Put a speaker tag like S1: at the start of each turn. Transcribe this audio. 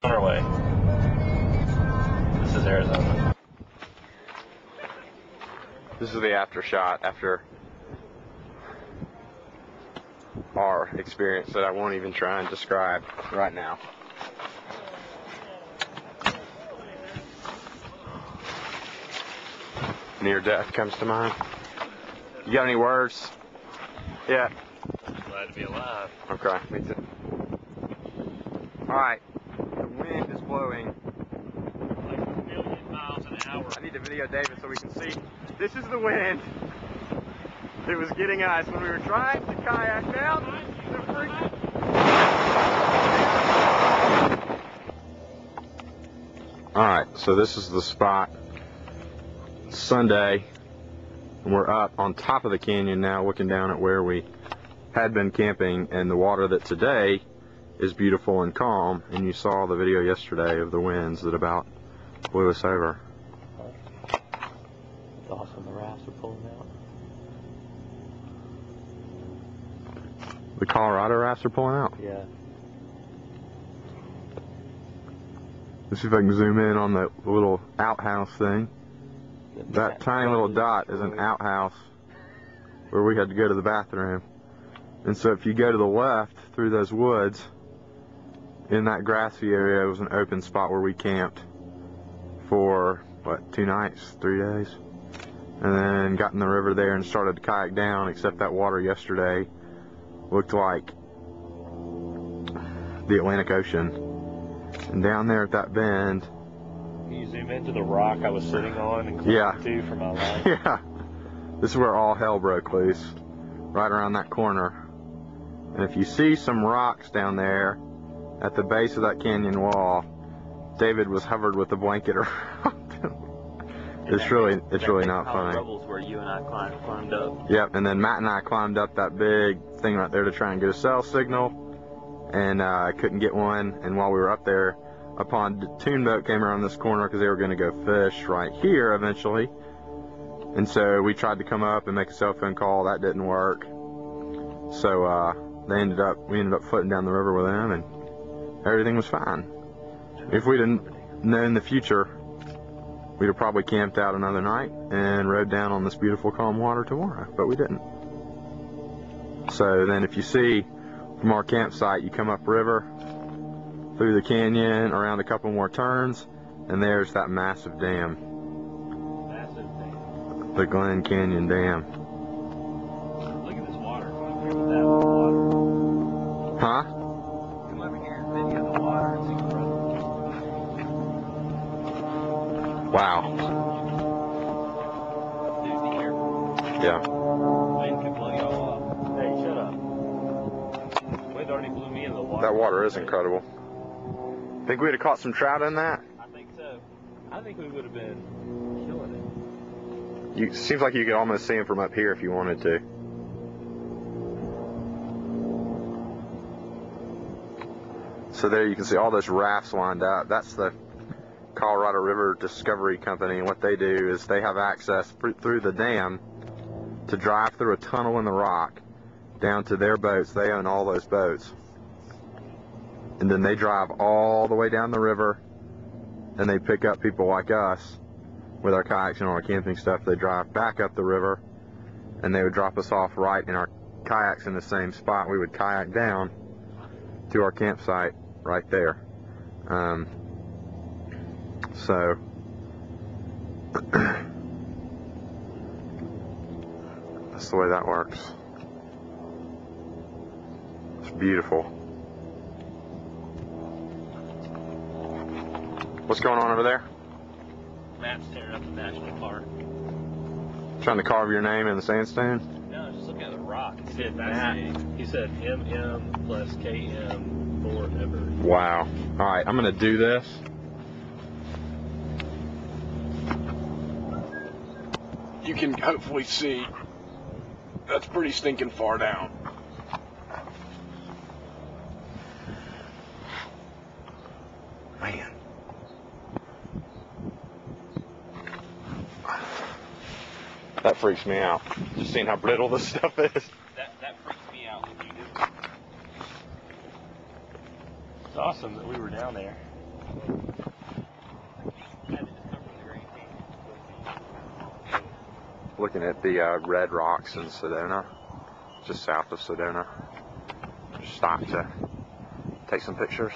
S1: On our way. This is Arizona.
S2: This is the after shot after our experience that I won't even try and describe right now. Near death comes to mind. You got any words? Yeah.
S1: Glad to be alive.
S2: Okay, me too. Alright, the wind is blowing
S1: Like a million miles an hour.
S2: I need to video David so we can see. This is the wind. It was getting us when we were trying to kayak down the freak. Alright, so this is the spot. Sunday, and we're up on top of the canyon now looking down at where we had been camping, and the water that today is beautiful and calm, and you saw the video yesterday of the winds that about blew us over.
S1: It's awesome, the rafts are pulling out.
S2: The Colorado rafts are pulling out.
S1: Yeah.
S2: Let's see if I can zoom in on the little outhouse thing. That tiny little dot is an outhouse where we had to go to the bathroom. And so if you go to the left through those woods, in that grassy area, it was an open spot where we camped for, what, 2 nights, 3 days? And then got in the river there and started to kayak down, except that water yesterday looked like the Atlantic Ocean. And down there at that bend,
S1: Can you zoom into the rock I was sitting on and
S2: Yeah.
S1: climb to for my life?
S2: yeah, this is where all hell broke loose, right around that corner. And if you see some rocks down there at the base of that canyon wall, David was hovered with a blanket around him. It's really not funny.
S1: Rubbles where you and I climbed up.
S2: Yep, and then Matt and I climbed up that big thing right there to try and get a cell signal, and couldn't get one. And while we were up there, a pontoon boat came around this corner because they were going to go fish right here eventually. And so we tried to come up and make a cell phone call. That didn't work. So we ended up floating down the river with them, and everything was fine. If we didn't known the future, we'd have probably camped out another night and rode down on this beautiful calm water tomorrow, but we didn't. So then if you see from our campsite, you come upriver through the canyon, around a couple more turns, and there's that massive dam.
S1: Massive thing.
S2: The Glen Canyon Dam.
S1: Look at this water. Look at that water.
S2: Huh?
S1: Come over here and video the water. It's incredible.
S2: Wow.
S1: Dude, be careful.
S2: Yeah.
S1: Wind could blow y'all up. Hey, shut up. Wind already blew me into the water.
S2: That water is incredible. Think we'd have caught some trout in that?
S1: I think so. I think we would have been killing it.
S2: Seems like you could almost see them from up here if you wanted to. So there you can see all those rafts lined up. That's the Colorado River Discovery Company, and what they do is they have access through the dam to drive through a tunnel in the rock down to their boats. They own all those boats. And then they drive all the way down the river, and they pick up people like us with our kayaks and all our camping stuff. They drive back up the river, and they would drop us off right in our kayaks in the same spot. We would kayak down to our campsite right there. So that's the way that works. It's beautiful. What's going on over there?
S1: Matt's tearing up the national park.
S2: Trying to carve your name in the sandstone?
S1: No, just looking at the rock. It said Matt. He said MM plus KM forever.
S2: Wow. Alright, I'm going to do this. You can hopefully see that's pretty stinking far down. Man. That freaks me out. Just seeing how brittle this stuff is.
S1: That freaks me out when you do. It's awesome that we were down there.
S2: looking at the red rocks in Sedona, just south of Sedona. Just stopped to take some pictures.